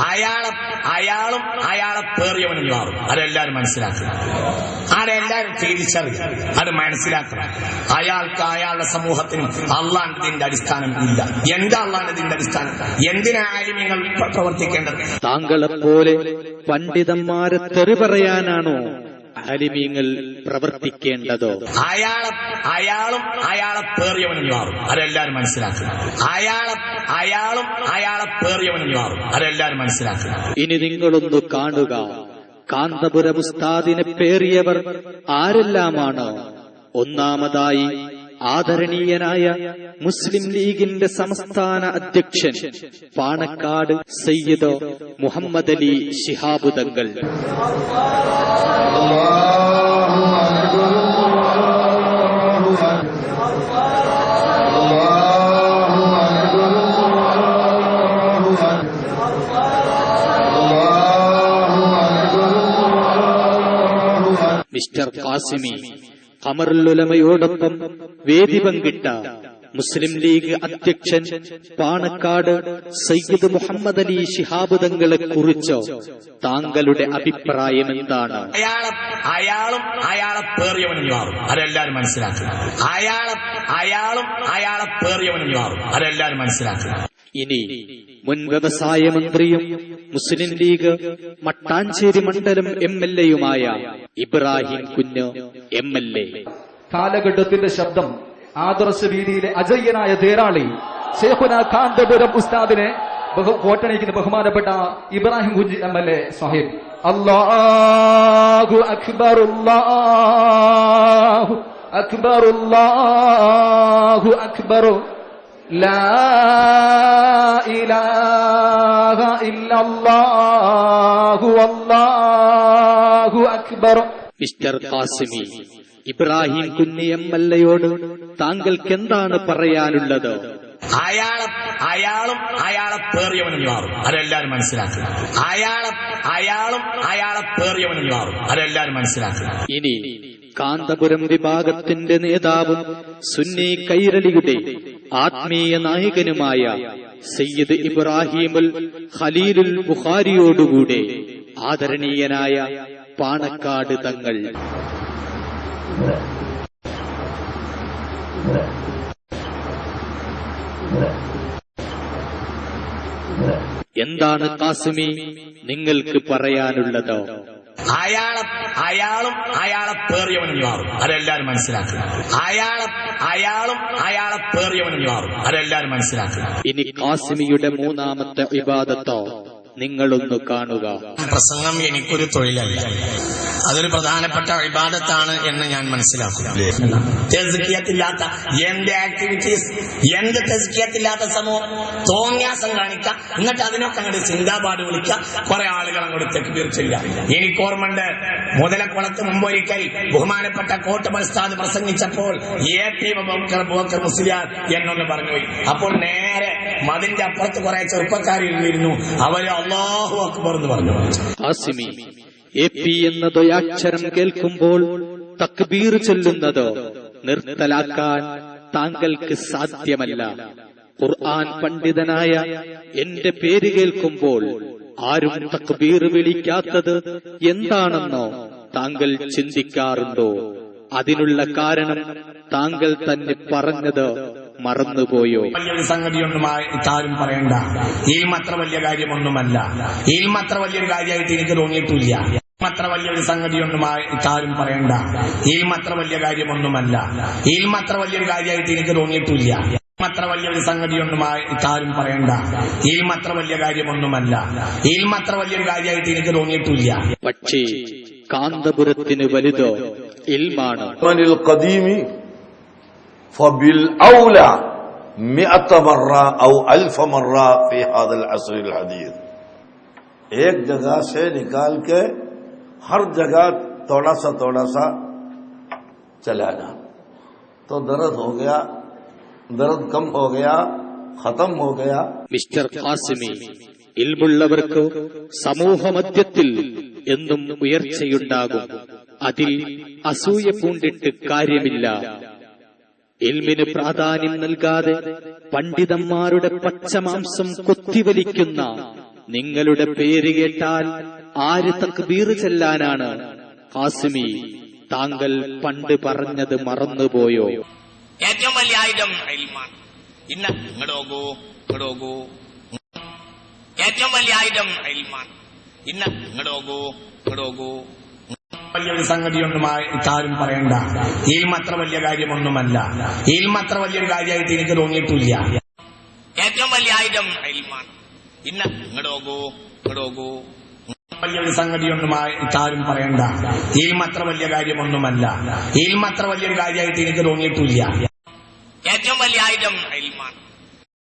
അയാളെ പേറിയവനും മാറും. അതെല്ലാരും മനസ്സിലാക്കുക, അതെല്ലാരും തിരിച്ചറിയുക, അത് മനസ്സിലാക്കണം. അയാൾക്ക് അയാളുടെ സമൂഹത്തിനും അള്ളാഹുവിന്റെ അടിസ്ഥാനം ഇല്ല. എന്താ അള്ളാഹുവിന്റെ അടിസ്ഥാനം? എന്തിനാ ആലിമീങ്ങൾ പ്രവർത്തിക്കേണ്ടത്? താങ്കളെപ്പോലെ പണ്ഡിതന്മാരെ തെറി പറയാനാണോ ആലിമീങ്ങൾ പ്രവർത്തിക്കേണ്ടതോ? അയാളെ പേറിയവനും മാറും. അതെല്ലാരും മനസ്സിലാക്കുക, അയാളെ പേറിയവനും മാറും. അതെല്ലാരും മനസ്സിലാക്കുക. ഇനി നിങ്ങളൊന്ന് കാണുക, കാന്തപുരം ഉസ്താദിനെ പേറിയവർ ആരെല്ലാമാണ്? ഒന്നാമതായി ആദരണീയനായ മുസ്ലിം ലീഗിന്റെ സംസ്ഥാന അധ്യക്ഷൻ പാണക്കാട് സയ്യിദ് മുഹമ്മദ് അലി ശിഹാബ് തങ്ങൾ. മിസ്റ്റർ ഖാസിമി ഖമറുൽ ഉലമയോടൊപ്പം വേദി പങ്കിട്ട മുസ്ലിം ലീഗ് അധ്യക്ഷൻ പാണക്കാട് സയ്യിദ് മുഹമ്മദ് അലി ശിഹാബ് തങ്ങളെ കുറിച്ചോ താങ്കളുടെ അഭിപ്രായം എന്താണ്? അയാളെ പേറിയവനും മാറും. അതെല്ലാരും മനസ്സിലാക്കുക, അയാളെ പേറിയവനും മാറും. അതെല്ലാരും മനസ്സിലാക്കുക. ഇനി മുൻ വ്യവസായ മന്ത്രിയും മുസ്ലിം ലീഗ് മട്ടാഞ്ചേരി മണ്ഡലം MLA-യുമായ ഇബ്രാഹിം കുഞ്ഞ് MLA. കാലഘട്ടത്തിന്റെ ശബ്ദം ആദർശ വീതിയിലെ അജയ്യനായ തേരാളി ശൈഖുന കാന്തപുരം ഉസ്താദിനെ വോട്ടണിക്കുന്ന ബഹുമാനപ്പെട്ട ഇബ്രാഹിം കുഞ്ഞ് MLA സാഹിബ്. അല്ലാഹു അക്ബർ, അല്ലാഹു അക്ബർ, അല്ലാഹു അക്ബർ, ലാ ഇലാഹ ഇല്ലല്ലാഹു അല്ലാഹു അക്ബർ. മിസ്റ്റർ ഖാസിമി, ഇബ്രാഹിം കുഞ്ഞ് MLA-യോട് താങ്കൾക്ക് എന്താണ് പറയാനുള്ളത്? അയാളെ പേറിയവനും മാറും. അതെല്ലാരും മനസ്സിലാക്കുക, അയാളെ പേറിയവനും മാറും. അതെല്ലാരും മനസ്സിലാക്കുക. ഇനി കാന്തപുരം വിഭാഗത്തിന്റെ നേതാവും സുന്നി കൈരളിയുടെ ആത്മീയ നായകനുമായ സയ്യിദ് ഇബ്രാഹിമുൽ ഖലീലുൽ ബുഖാരിയോടുകൂടെ ആദരണീയനായ പാണക്കാട് തങ്ങൾ. എന്താണ് ഖാസിമി നിങ്ങൾക്ക് പറയാനുള്ളത്? അയാളെ പേറിയവനും മാറും. അതെല്ലാരും മനസ്സിലാക്കുക, അയാളെ പേറിയവനും മാറും. അതെല്ലാരും മനസ്സിലാക്കുക. ഇനി ഖാസിമിയുടെ മൂന്നാമത്തെ ഇബാദത്തോ നിങ്ങളൊന്ന് കാണുക. പ്രസംഗം എനിക്കൊരു തൊഴിലല്ല, അതൊരു പ്രധാനപ്പെട്ട ഇബാദത്താണ് എന്ന് ഞാൻ മനസ്സിലാക്കുന്നു. തെസ്കിയത്തില്ലാത്ത എന്റെ ആക്ടിവിറ്റീസ്, എന്ത് തെസ്കിയത്തില്ലാത്ത സമൂഹം തോന്നിയാസം കാണിക്കുക, എന്നിട്ട് അതിനൊക്കെ അങ്ങോട്ട് ചിന്താപാട് വിളിക്കുക, കുറെ ആളുകൾ അങ്ങോട്ട് തെക്കുതീർ ചെയ്യുക. എനിക്ക് ഓർമ്മയുണ്ട്, മുതലക്കുളത്ത് മുമ്പൊരിക്കൽ ബഹുമാനപ്പെട്ട കോട്ടുമൽ ഉസ്താദ് പ്രസംഗിച്ചപ്പോൾ AP ബക്കർ മുസ്ലിയാർ എന്നൊന്ന് പറഞ്ഞുപോയി. അപ്പോൾ നേരെ മതിന്റെ അപ്പുറത്ത് കുറെ ചെറുപ്പക്കാരിരുന്നിരുന്നു, അവര് അല്ലാഹു അക്ബർ എന്ന് പറഞ്ഞു. ഖാസിമി, AP എന്ന ദ്വയാക്ഷരം കേൾക്കുമ്പോൾ തക്ബീർ ചൊല്ലുന്നതോ നിർത്തലാക്കാൻ താങ്കൾക്ക് സാധ്യമല്ല. ഖുർആൻ പണ്ഡിതനായ എന്റെ പേര് കേൾക്കുമ്പോൾ ആരും തക്ബീർ വിളിക്കാത്തത് എന്താണെന്നോ താങ്കൾ ചിന്തിക്കാറുണ്ടോ? അതിനുള്ള കാരണം താങ്കൾ തന്നെ പറഞ്ഞത് മറന്നുപോയോ? വലിയൊരു സംഗതിയൊന്നും ആരും പറയണ്ട. അത്ര വലിയ കാര്യമൊന്നുമല്ല. അത്ര വലിയൊരു കാര്യമായിട്ട് എനിക്ക് തോന്നിയിട്ടില്ല. അത്ര വലിയൊരു സംഗതിയൊന്നും ആരും പറയണ്ട. അത്ര വലിയ കാര്യമൊന്നുമല്ല. അത്ര വലിയൊരു കാര്യമായിട്ട് എനിക്ക് തോന്നിയിട്ടില്ല. അത്ര വലിയൊരു സംഗതിയൊന്നും ആരും പറയണ്ട. അത്ര വലിയ കാര്യമൊന്നുമല്ല. അത്ര വലിയൊരു കാര്യമായിട്ട് എനിക്ക് തോന്നിയിട്ടില്ല. പക്ഷേ കാന്തപുരത്തിന് വലുതോ ഇൽമാണ്. فبالأولى 100 مرة أو 1000 مرة في هذا العصر الحديث. एक जगह से निकाल के हर जगह थोड़ा सा चलाना, तो दर्द हो गया, दर्द कम हो गया, खत्म हो गया. മിസ്റ്റർ ഖാസിമി, ഇൽമുള്ളവർക്ക് സമൂഹമധ്യത്തിൽ എന്നും ഉയർച്ചയുണ്ടാകും. അതിൽ അസൂയ പൂണ്ടിട്ട് കാര്യമില്ല. ഇൽമിന് പ്രാധാന്യം നൽകാതെ പണ്ഡിതന്മാരുടെ പച്ചമാംസം കൊത്തിവലിക്കുന്ന നിങ്ങളുടെ പേര് കേട്ടാൽ ആര് തക്ബീർ ചെല്ലാനാണ്? ഖാസിമി, താങ്കൾ പണ്ട് പറഞ്ഞത് മറന്നുപോയോ? ഏറ്റവും വലിയ ആയുധം ഇൽമാണ്. ഇങ്ങോട്ടോകൂ. ഏറ്റവും വലിയ ആയുധം ഇൽമാണ്. ഇങ്ങോട്ടോകൂ. വലിയൊരു സംഗതിയൊന്നും ആരും പറയണ്ട. ഇൽമ അത്ര വലിയ കാര്യമൊന്നുമല്ല. ഇൽമ അത്ര വലിയൊരു കാര്യമായിട്ട് എനിക്ക് തോന്നിയിട്ടില്ല. ഏറ്റവും വലിയ ആയുധം ഇൽമാണ്. ഇങ്ങോട്ടോകൂ. വലിയൊരു സംഗതിയൊന്നും ആരും പറയണ്ട. ഇൽമ അത്ര വലിയ കാര്യമൊന്നുമല്ല. ഇൽമ അത്ര വലിയൊരു കാര്യമായിട്ട് എനിക്ക് തോന്നിയിട്ടില്ല. ഏറ്റവും വലിയ ആയുധം